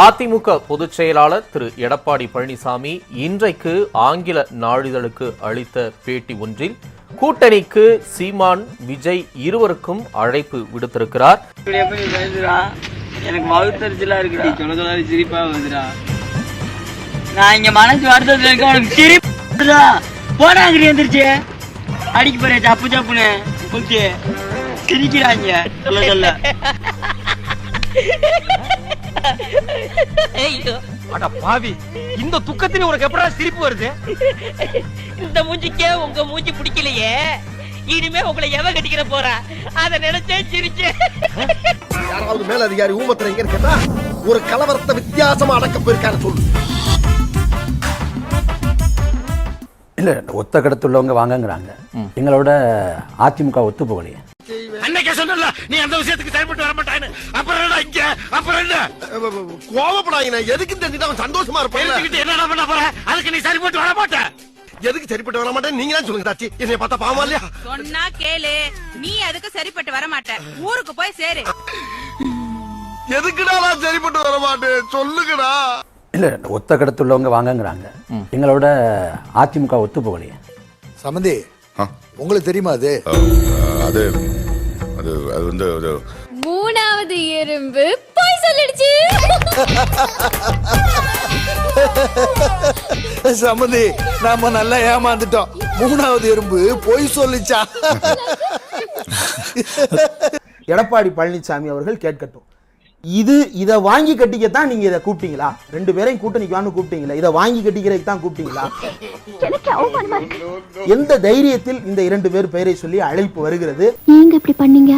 அதிமுக பொதுச் செயலாளர் திரு எடப்பாடி பழனிசாமி இன்றைக்கு ஆங்கில நாளிதழுக்கு அளித்த பேட்டி ஒன்றில் கூட்டணிக்கு சீமான், விஜய் இருவருக்கும் அழைப்பு விடுத்திருக்கிறார். எனக்கு மகுத்தறிச்சலா இருக்குடா, சொல்ல சிரிப்பா வந்துடா. நான் இங்க மனசு வருத்தத்துல இருக்க, உனக்கு சிரிப்புடா. போனாங்க எந்திரிச்சு அடிக்க போறேன் சப்பு சப்புன்னு போச்சு சிரிக்கிறாங்க சொல்ல சொல்ல. அட பாவி, இந்த துக்கத்திலே உனக்கு எப்படா சிரிப்பு வருது? இந்த மூஞ்சிக்கே உங்க மூஞ்சி பிடிக்கலையே, இனிமே உங்களை எவ கட்டிக்கிற போறா அத நினைச்சே சிரிச்சேன். யாராவது மேல அதிகாரி ஊமத்துல எங்க கேட்டா ஒரு கலவரத்தை வித்தியாசமா அடக்க போயிருக்காரு சொல்லு. இல்ல, ஒத்த கடத்துள்ளவங்க வாங்கங்கிறாங்க. எங்களோட அதிமுக ஒத்து போகலையே. அன்னைக்கே சொன்னல நீ அந்த விஷயத்துக்கு செயல்பட்டு வர மாட்டான்னு. அப்புறம் என்ன இங்க, அப்புறம் என்ன கோவப்படாதீங்க. எதுக்கு தெரிஞ்சுட்டு அவன் சந்தோஷமா இருப்பான். என்ன பண்ண போற? அதுக்கு நீ சரிபட்டு வர மாட்ட. எதுக்கு சரிப்பட்டு வர மாட்டேன் நீங்க தான் சொல்லுங்க தாச்சி. என்னைய பார்த்தா பாவமா இல்லையா? சொன்னா கேளு, நீ அதுக்கு சரிப்பட்டு வர மாட்ட. ஊருக்கு போய் சேரு. எதுக்குடா நான் சரிப்பட்டு வர மாட்டேன் சொல்லுங்கடா. இல்ல, ஒத்த கடத்துள்ளவங்க வாங்கங்கிறாங்க. எங்களோட அதிமுக ஒத்து போகலையே. சமந்தி, உங்களுக்கு தெரியுமா அது? அது அது அது வந்து மூணாவது எறும்பு போய் சொல்லிடுச்சு. சமந்தி, நாம நல்லா ஏமாந்துட்டோம். மூணாவது எறும்பு போய் சொல்லிச்சா? எடப்பாடி பழனிசாமி அவர்கள் கேட்கட்டும். இதை வாங்கி கட்டிக்கத்தான் நீங்க இதை கூப்பிட்டீங்களா? ரெண்டு பேரையும் கூட்டணிக்கு கூப்பிட்டீங்களா? இதை வாங்கி கட்டிக்கிறதுக்கு தான் கூப்பிட்டீங்களா? எந்த தைரியத்தில் இந்த இரண்டு பேர் பெயரை சொல்லி அழைப்பு வருகிறது? நீங்க இப்படி பண்ணீங்க.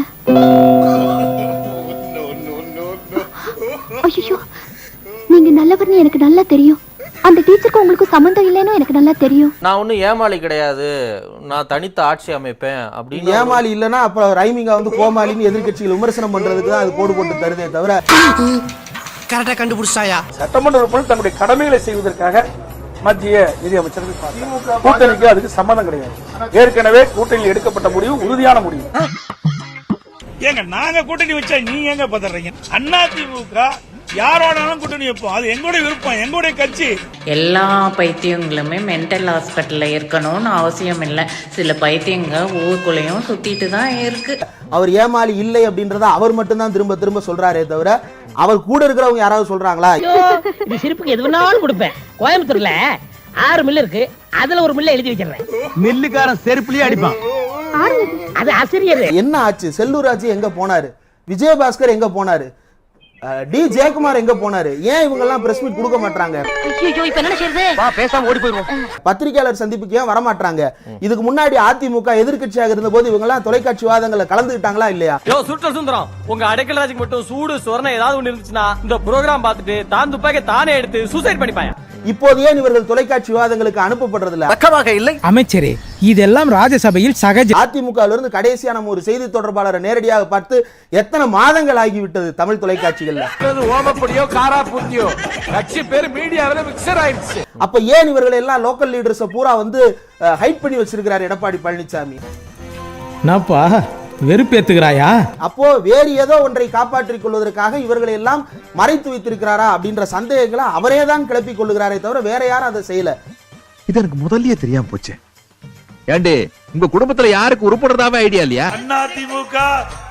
ஐயோ, நீங்க நல்லவர்னு எனக்கு நல்லா தெரியும். அந்த டீச்சருக்கு உங்களுக்கு சம்பந்தம் இல்லைன்னு எனக்கு நல்லா தெரியும். நான் ஒன்னும் ஏமாளி கிடையாது, நான் தனித்த ஆட்சி அமைப்பேன் அப்படின்னு. ஏமாளி இல்லைன்னா அப்புறம் ரைமிங்கா கோமாளின்னு எதிர்கட்சிகள் விமர்சனம் பண்றதுக்கு தான் அது கோடு போட்டு தருதே தவிர. கரெக்டா கண்டுபிடிச்சாயா? சட்டமன்ற உறுப்பினர் தன்னுடைய கடமைகளை செய்வதற்காக மத்திய நிதியமைச்சருக்கு கூட்டணிக்கு அதுக்கு சம்பந்தம் கிடையாது. ஏற்கனவே கூட்டணியில் எடுக்கப்பட்ட முடிவு உறுதியான முடிவு. ஏங்க நாங்க கூட்டணி வச்சா நீங்க எங்க பதறீங்க? அதிமுக யாரோடாலும் கூட்டணி வைப்போம், அது எங்களுடைய விருப்பம், எங்களுடைய கட்சி. எல்லா பைத்தியங்களுமே மென்டல் ஹாஸ்பிட்டல்ல இருக்கணும்னு அவசியம் இல்லை. சில பைத்தியங்க ஊருக்குள்ளேயும் சுத்திட்டு தான் இருக்கு. அவர் ஏமாளி இல்லை அப்படின்றத அவர் மட்டும்தான் திரும்ப திரும்ப சொல்றாரே தவிர அவர் கூட இருக்கிறவங்க யாராவது சொல்றாங்களா? இது சிரிப்புக்கு எது வேணாலும் கொடுப்பேன். கோயம்புத்தூர்ல 6 மில்லு இருக்கு, அதுல ஒரு மில்ல எழுதி வச்சிடுறேன். மில்லுக்காரன் செருப்புலயே அடிப்பான். அது ஆசிரியர். என்ன ஆச்சு? செல்லூர் ராஜு எங்க போனாரு? விஜயபாஸ்கர் எங்க போனாரு? டி ஜெயக்குமார் எங்க போனாரு? ஏன் இவங்க எல்லாம் பிரஸ் மீட் கொடுக்க மாட்டாங்க? பேசாம ஓடி போயிருவோம். பத்திரிகையாளர் சந்திப்புக்கு ஏன் வரமாட்டாங்க? இதுக்கு முன்னாடி அதிமுக எதிர்கட்சியாக இருந்த போது இவங்க எல்லாம் தொலைக்காட்சி விவாதங்களை கலந்துக்கிட்டாங்களா இல்லையா? சுந்தரம், உங்க அடைக்கல் ராஜுக்கு மட்டும் சூடு சொரணை ஏதாவது ஒண்ணு இருந்துச்சுன்னா இந்த ப்ரோகிராம் பார்த்துட்டு தான் துப்பாக்கி தானே எடுத்து சூசைட் பண்ணிப்பாங்க. இப்போது ஏன் இவர்கள் தொலைக்காட்சி விவாதங்களுக்கு அனுப்பப்படுறதில்ல? இல்லை அமைச்சரே, இதெல்லாம் ராஜ்யசபையில் சகஜ. அதிமுகவில் இருந்து கடைசியா நம்ம ஒரு செய்தி தொடர்பாளரை நேரடியாக பார்த்து எத்தனை மாதங்கள் ஆகிவிட்டது தமிழ் தொலைக்காட்சிகள்ல? ஓமப்படியோ காரா பூத்தியோ கட்சி பேர் மீடியாவில மிக்சர் ஆயிடுச்சு. அப்ப ஏன் இவர்கள் எல்லாம் லோக்கல் லீடர்ஸ் பூரா வந்து ஹைட் பண்ணி வச்சிருக்கிறார் எடப்பாடி பழனிசாமி? நாப்பா வெறுப்பேத்துகிறாயா? அப்போ வேறு ஏதோ ஒன்றை காப்பாற்றிக் கொள்வதற்காக இவர்களை எல்லாம் மறைத்து வைத்திருக்கிறாரா அப்படின்ற சந்தேகங்களை அவரே தான் கிளப்பிக் கொள்ளுகிறாரே தவிர வேற யாரும் அதை செய்யல. இது எனக்கு முதல்லயே தெரியாம போச்சு. ஏண்டி, உங்க குடும்பத்துல யாருக்கு உருப்படுறதாவே ஐடியா இல்லையா? அதிமுக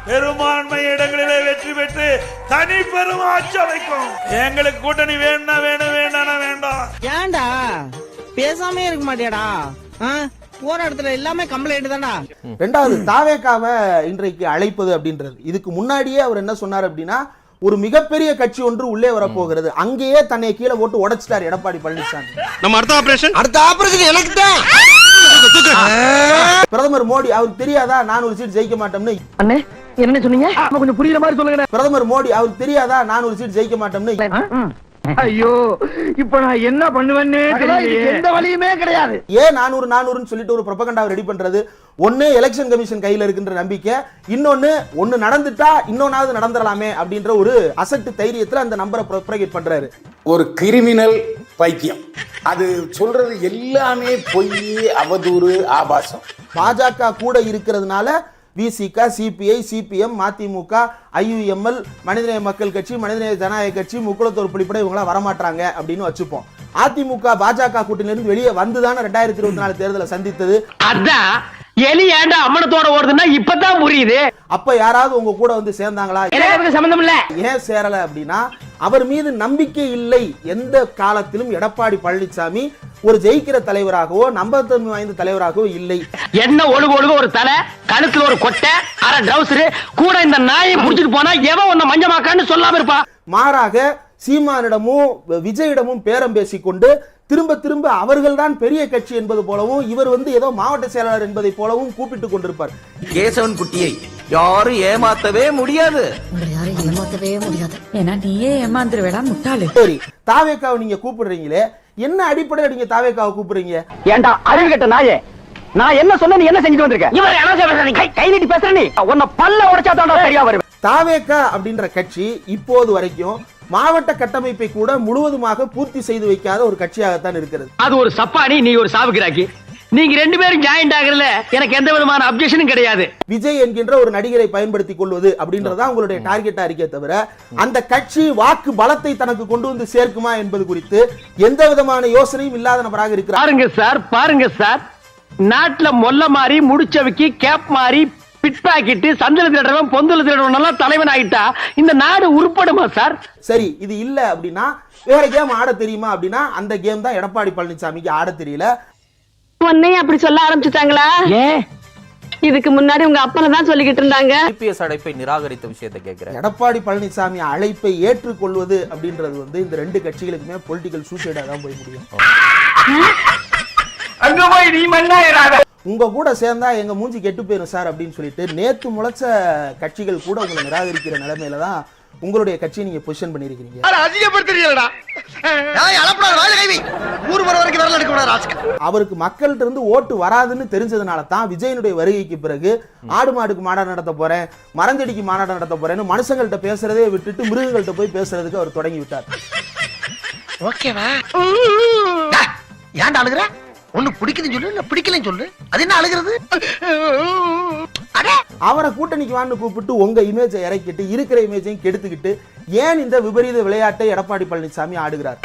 பெரும்பான்மை இடங்களிலே வெற்றி பெற்று தனி பெரும் ஆட்சி அமைக்கும். எங்களுக்கு கூட்டணி வேணா வேணும், வேண்டாம் வேண்டாம். ஏன்டா பேசாம இருக்க மாட்டியாடா? போற இடத்துல எல்லாமே கம்ப்ளைண்ட் தான்டா. ரெண்டாவது, தாவேக்காவை இன்றைக்கு அழைப்பது அப்படின்றது, இதுக்கு முன்னாடியே அவர் என்ன சொன்னார் அப்படின்னா, ஒரு மிகப்பெரிய கட்சி ஒன்று உள்ளே வரப்போகிறது, அங்கேயே தன்னை கீழே போட்டு உடைச்சிட்டார் எடப்பாடி பழனிசாமி. நம்ம அடுத்த ஆபரேஷன் எனக்கு தான். பிரதமர் மோடி அவருக்கு தெரியாதா நான் ஒரு சீட் ஜெயிக்க மாட்டோம்னு? அண்ணே என்ன சொன்னீங்க? கொஞ்சம் புரியுற மாதிரி சொல்லுங்க. பிரதமர் மோடி அவருக்கு தெரியாதா நான் ஒரு சீட் ஜெயிக்க மாட்டோம்னு? ஐயோ, இப்ப நான் என்ன பண்ணுவேன்னு எந்த வழியுமே கிடையாது. ஏன் 400 சொல்லிட்டு ஒரு ப்ரொபகண்டாவை ரெடி பண்றது? ஒன்னு எலெக்ஷன் கமிஷன் கையில இருக்கின்ற நம்பிக்கை, ஒன்னு நடந்துட்டா இன்னொன்னாவது நடந்துடலாமே அப்படின்ற ஒரு அசட்டு தைரியத்துல அந்த நம்பரை ப்ரொபகேட் பண்றாரு. ஒரு கிரிமினல் பைத்தியம். அது சொல்றது எல்லாமே பொய், அவதூறு, ஆபாசம். பாஜக கூட இருக்கிறதுனால விசிக, சிபிஐ, சிபிஎம், மதிமுக, IUML, மனிதநேய மக்கள் கட்சி, மனிதநேய ஜனநாயக கட்சி, முக்குளத்தோர் புலிப்படை இவங்களாம் வரமாட்டாங்க அப்படின்னு வச்சுப்போம். அதிமுக பாஜக கூட்டணியிலிருந்து வெளியே வந்துதானே 2024 தேர்தலை சந்தித்தது. அதான் எலி ஏண்டா அம்மனத்தோட ஓடுதுன்னா இப்பதான் புரியுது. அப்ப யாராவது உங்க கூட வந்து சேர்ந்தாங்களா? சம்பந்தம் இல்ல. ஏன் சேரல அப்படின்னா அவர் மீது நம்பிக்கை இல்லை. எந்த காலத்திலும் எடப்பாடி பழனிசாமி ஒரு ஜெயிக்கிற தலைவராகவோ நம்பகத்தன்மை வாய்ந்த தலைவராகவோ இல்லை. என்ன ஒழுகு ஒரு தலை, கழுத்துல ஒரு கொட்டை, அரை ட்ரவுசர் கூட இந்த நாயை புடிச்சிட்டு போனா எவன் உன்னை மஞ்சமாக்கான்னு சொல்லாம இருப்பா. மாறாக சீமானிடமும் விஜயிடமும் பேரம் பேசிக்கொண்டு திரும்ப திரும்ப அவர்கள்தான் பெரிய கட்சி என்பது போலவும் இவர் வந்து ஏதோ மாவட்ட செயலாளர் என்பதை போலவும் கூப்பிட்டு கொண்டிருப்பார். கேசவன் குட்டியை யாரும் ஏமாத்தவே முடியாது. யாரும் ஏமாத்தவே முடியாது. ஏன்னா நீயே ஏமாந்துருவேடா முட்டாளு. சரி, தாவேக்காவை நீங்க கூப்பிடுறீங்களே, என்ன அடிப்படையில் நீங்க தாவேக்காவை கூப்பிடுறீங்க? ஏண்டா அறிவு கட்ட நாயே, நான் என்ன சொன்ன நீ என்ன செஞ்சுட்டு வந்திருக்க? இவர் என்ன கை நீட்டி பேசுற நீ உன்னை பல்ல உடைச்சா தான் சரியா வருவேன். தாவேக்கா அப்படின்ற கட்சி இப்போது வரைக்கும் மாவட்ட கட்டமைப்பை கூட முழுவதுமாக பூர்த்தி செய்து வைக்காத ஒரு கட்சியாகத்தான் இருக்கிறது. அது ஒரு சப்பானி, நீ ஒரு சாவுகிறாக்கி. நீங்க ரெண்டு பேரும் ஜாயிண்ட் ஆகல, எனக்கு எந்த விதமான அப்ஜெக்ஷனும் கிடையாது. விஜய் என்கின்ற ஒரு நடிகரை பயன்படுத்திக் கொள்வது அப்படின்றதா உங்களுடைய டார்கெட்டா இருக்கே தவிர அந்த கட்சி வாக்கு பலத்தை தனக்கு கொண்டு வந்து சேர்க்குமா என்பது குறித்து எந்த விதமான யோசனையும் இல்லாத நபராக இருக்கிறார். பாருங்க சார், நாட்டுல மொல்ல மாறி முடிச்சவைக்கு கேப் மாறி பிட் பாக்கெட் சந்தில திருடவன் பொந்தல திருடவன் எல்லாம் தலைவன் ஆயிட்டா இந்த நாடு உருப்படுமா சார்? சரி, இது இல்ல அப்படின்னா வேற கேம் ஆட தெரியுமா அப்படின்னா அந்த கேம் தான் எடப்பாடி பழனிசாமிக்கு ஆட தெரியல. உன்னையும் அப்படி சொல்ல ஆரம்பிச்சுட்டாங்களா? இதுக்கு முன்னாடி உங்க அப்பனை தான் சொல்லிக்கிட்டு இருந்தாங்க. IPS அழைப்பை நிராகரித்த விஷயத்தை கேட்கிறேன். எடப்பாடி பழனிசாமி அழைப்பை ஏற்றுக்கொள்வது அப்படின்றது வந்து இந்த ரெண்டு கட்சிகளுக்குமே பொலிட்டிக்கல் சூசைடா தான் போய் முடியும். அங்க போய் நீ மண்ணாயிராத. உங்க கூட சேர்ந்தா எங்க மூஞ்சி கெட்டு போயிரும் சார் அப்படின்னு சொல்லிட்டு நேத்து முளைச்ச கட்சிகள் கூட உங்களை நிராகரிக்கிற நிலைமையில தான் உங்களுடைய கட்சியை நீங்க பொசிஷன் பண்ணிருக்கீங்க. அவருக்கு மக்கள்கிட்ட இருந்து ஓட்டு வராதுன்னு தெரிஞ்சதுனால தான் விஜயனுடைய வருகைக்கு பிறகு ஆடு மாடுக்கு மாநாடு நடத்த போறேன், மரஞ்செடிக்கு மாநாடு நடத்த போறேன்னு மனுஷங்கள்ட்ட பேசுறதே விட்டுட்டு மிருகங்கள்ட்ட போய் பேசுறதுக்கு அவர் தொடங்கி விட்டார். ஓகேவா? ஏன்டா அழுகுற? ஒண்ணு பிடிக்குதுன்னு சொல்லு, இல்ல பிடிக்கலன்னு சொல்லு. அது என்ன அழுகிறது? அவரை கூட்டணிக்கு வான்னு கூப்பிட்டு உங்க இமேஜை இறக்கிட்டு இருக்கிற இமேஜையும் கெடுத்துக்கிட்டு ஏன் இந்த விபரீத விளையாட்டை எடப்பாடி பழனிசாமி ஆடுகிறார்?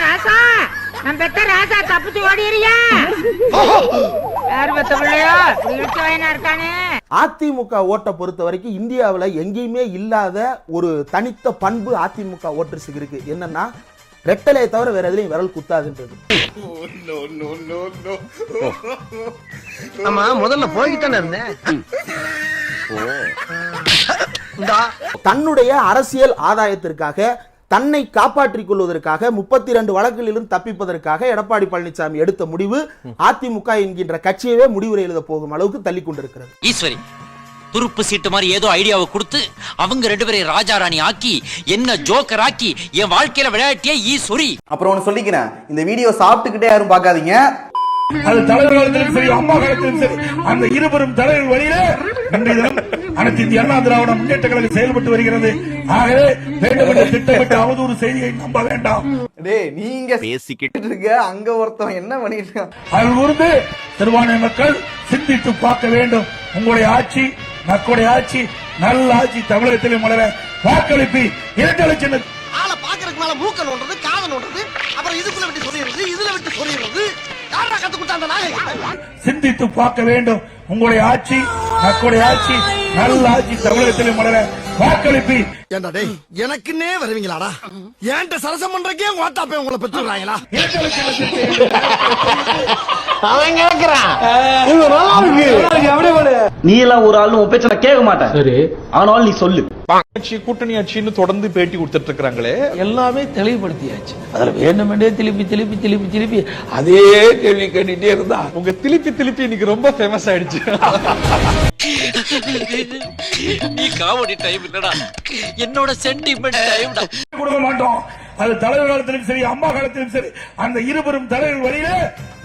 அதிமுக ஓட்டை பொறுத்த வரைக்கும் இந்தியாவில் எங்கேயுமே இல்லாத ஒரு தனித்த பண்பு அதிமுக ஓட்டர்ஸுக்கு இருக்கு. என்னன்னா ரெட்டலையை தவிர வேற எதுலையும் விரல் குத்தாதுன்றது. ஆமா, முதல்ல போய்கிட்டானே இருந்தேன். தன்னுடைய அரசியல் ஆதாயத்திற்காக தன்னை காப்பாற்றிக் கொள்வதற்காக 32 வழக்குகளிலும் தப்பிப்பதற்காக எடப்பாடி பழனிசாமி எடுத்த முடிவு அதிமுக என்கின்ற கட்சியவே முடிவுரை எழுத போகும் அளவுக்கு தள்ளி கொண்டிருக்கிறது. ஈஸ்வரி துருப்பு சீட்டு மாதிரி ஏதோ ஐடியாவை கொடுத்து அவங்க ரெண்டு பேரை ராஜா ராணி ஆக்கி என்ன ஜோக்கர் ஆக்கி என் வாழ்க்கையில விளையாட்டியே ஈஸ்வரி. அப்புறம் ஒன்னு சொல்லிக்கிறேன், இந்த வீடியோ சாப்பிட்டுக்கிட்டே யாரும் பார்க்காதீங்க. அது தலைவர் காலத்திலும் சரி, அம்மா காலத்திலும் சரி, அந்த இருவரும் தலைவர் வழியில இன்றைய தினம் அனைத்து இந்திய அண்ணா திராவிட முன்னேற்ற கழகம் செயல்பட்டு வருகிறது. ஆகவே வேண்டுமென்ற திட்டமிட்ட அவதூறு செய்தியை நம்ப வேண்டாம். நீங்க பேசிக்கிட்டு இருக்க, அங்க ஒருத்தவன் என்ன பண்ணிட்டு இருக்கான்? அதில் இருந்து சிறுபான்மை மக்கள் சிந்தித்து பார்க்க வேண்டும். உங்களுடைய ஆட்சி மக்களுடைய ஆட்சி, நல்ல ஆட்சி தமிழகத்திலே மலர வாக்களிப்பு 2 லட்சம். ஆளை பாக்குறதுக்கு மேல மூக்க நோண்டுறது, காதை நோண்டுறது, அப்புறம் இதுக்குள்ள விட்டு சொல்லிடுறது, இதுல விட்டு சொல்லிடுறது. யாரா கத்து கொடுத்தா அந்த நாயை? சிந்தித்து பார்க்க வேண்டும். உங்களுடைய ஆட்சி மக்களுடைய ஆட்சி, நல்ல ஆட்சி தமிழகத்திலே மலர வாக்களிப்பு. ஏண்டா டேய், எனக்குன்னே வருவீங்களாடா? ஏன்ட்ட சரசம் பண்றக்கே வாட்டாப்பே உங்களை பெற்றுறாங்களா? அவன் கேக்குறான். நீ எல்லாம் ஒரு ஆள் உன் பேச்ச கேட்க மாட்டேன். சரி, ஆனாலும் நீ சொல்லு. கூட்டணி ஆட்சின்னு தொடர்ந்து பேட்டி கொடுத்துட்டு இருக்காங்களே, எல்லாமே தெளிவுபடுத்தியாச்சு. அதுல வேண்டுமென்றே திருப்பி அதே கேள்வி கேட்டுட்டே இருந்தா உங்க திருப்பி இன்னைக்கு ரொம்ப ஃபேமஸ் ஆயிடுச்சு. நீ காமெடி டைம் இல்லடா, என்னோட சென்டிமெண்ட் டைம்டா. கொடுக்க மாட்டோம். அது தலைவர் காலத்திலும் சரி, அம்மா காலத்திலும் சரி, அந்த இருவரும் தலைவர் வழியில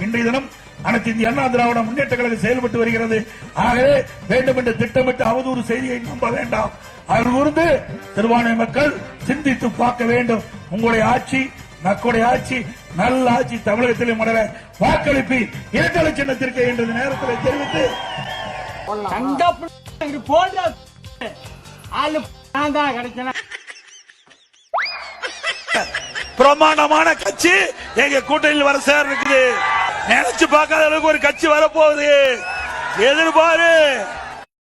இன்றைய தினம் அனைத்து இந்திய அண்ணா திராவிட முன்னேற்ற கழகம் செயல்பட்டு வருகிறது. ஆகவே வேண்டுமென்ற திட்டமிட்ட அவதூறு செய்தியை நம்ப வேண்டாம். அதில் இருந்து சிறுபான்மை மக்கள் சிந்தித்து பார்க்க வேண்டும். உங்களுடைய ஆட்சி மக்களுடைய ஆட்சி, நல்ல ஆட்சி தமிழகத்திலே மலர வாக்களிப்பு 2 லட்சத்திற்கு என்ற நேரத்தில் தெரிவித்து பிரமாண்டமான கட்சி எங்க கூட்டணியில் வர சேர இருக்குது. நினைச்சு பார்க்காத அளவுக்கு ஒரு கட்சி வரப்போகுது. எதிர்பாரு.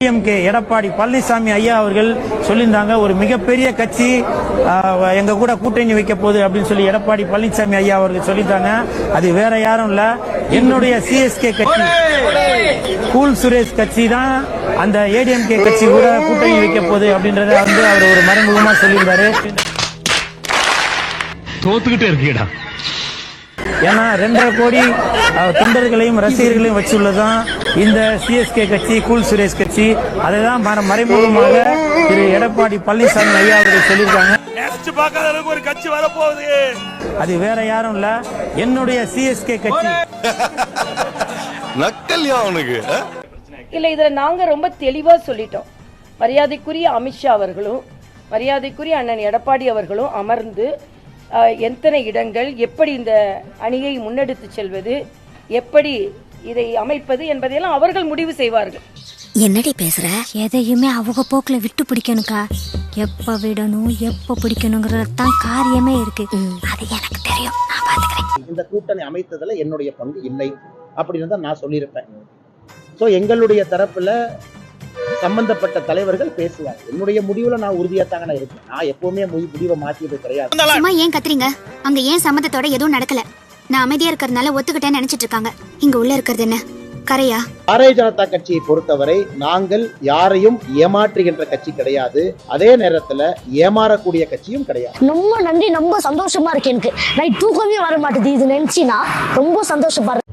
டிஎம்கே எடப்பாடி பழனிசாமி ஐயா அவர்கள் சொல்லியிருந்தாங்க ஒரு மிகப்பெரிய கட்சி எங்க கூட கூட்டணி வைக்க போகுது அப்படின்னு சொல்லி எடப்பாடி பழனிசாமி ஐயா அவர்கள் சொல்லியிருந்தாங்க. அது வேற யாரும் இல்ல, என்னுடைய சிஎஸ்கே கட்சி கூல் சுரேஷ் கட்சி தான் அந்த ஏடிஎம்கே கட்சி கூட கூட்டணி வைக்க போகுது அப்படின்றத வந்து அவர் ஒரு மறைமுகமா சொல்லியிருந்தாரு. தோத்துக்கிட்டே இருக்கீடா. ஏன்னா 2.5 கோடி தொண்டர்களையும் ரசிகர்களையும் வச்சுள்ளதான் இந்த சிஎஸ்கே கட்சி கூல் சுரேஷ் கட்சி. அதை தான் மறைமுகமாக திரு எடப்பாடி பழனிசாமி ஐயா அவர்கள் சொல்லியிருக்காங்க. நினைச்சு பார்க்காத அளவுக்கு ஒரு கட்சி வரப்போகுது. அது வேற யாரும் இல்ல, என்னுடைய சிஎஸ்கே கட்சி. நக்கல்யா அவனுக்கு இல்ல இதுல நாங்க ரொம்ப தெளிவா சொல்லிட்டோம். மரியாதைக்குரிய அமித்ஷா அவர்களும் மரியாதைக்குரிய அண்ணன் எடப்பாடி அவர்களும் அமர்ந்து எத்தனை இடங்கள், எப்படி இந்த அணியை முன்னெடுத்து செல்வது, எப்படி இதை அமைப்பது என்பதையெல்லாம் அவர்கள் முடிவு செய்வார்கள். என்னடி பேசுற? எதையுமே அவங்க போக்குல விட்டு பிடிக்கணுக்கா. எப்ப விடணும் எப்ப பிடிக்கணுங்கிறது தான் காரியமே இருக்கு. அது எனக்கு தெரியும், நான் பாத்துக்கிறேன். இந்த கூட்டணி அமைத்ததுல என்னுடைய பங்கு இல்லை அப்படின்னு தான் நான் சொல்லியிருப்பேன். ஸோ எங்களுடைய தரப்புல சம்பந்தப்பட்ட தலைவர்கள் பேசுவாங்க. என்னுடைய முடிவுல நான் உறுதியாத்தாங்க நான் இருப்பேன். நான் எப்பவுமே முடிவை மாற்றியது கிடையாது. சும்மா ஏன் கத்துறீங்க? அங்க ஏன் சம்மந்தத்தோட எதுவும் நடக்கல. நான் அமைதியா இருக்கிறதுனால ஒத்துக்கிட்டேன்னு நினைச்சிட்டு இருக்காங்க. இங்க உள்ள இருக்கிறது என்ன கரையா? பாரதிய ஜனதா கட்சியை பொறுத்தவரை நாங்கள் யாரையும் ஏமாற்றுகின்ற கட்சி கிடையாது. அதே நேரத்துல ஏமாறக்கூடிய கட்சியும் கிடையாது. ரொம்ப நன்றி, ரொம்ப சந்தோஷமா இருக்கு எனக்கு. நைட் தூக்கமே வர மாட்டேது இது நினைச்சினா. ரொம்ப சந்தோஷமா இருக்கு.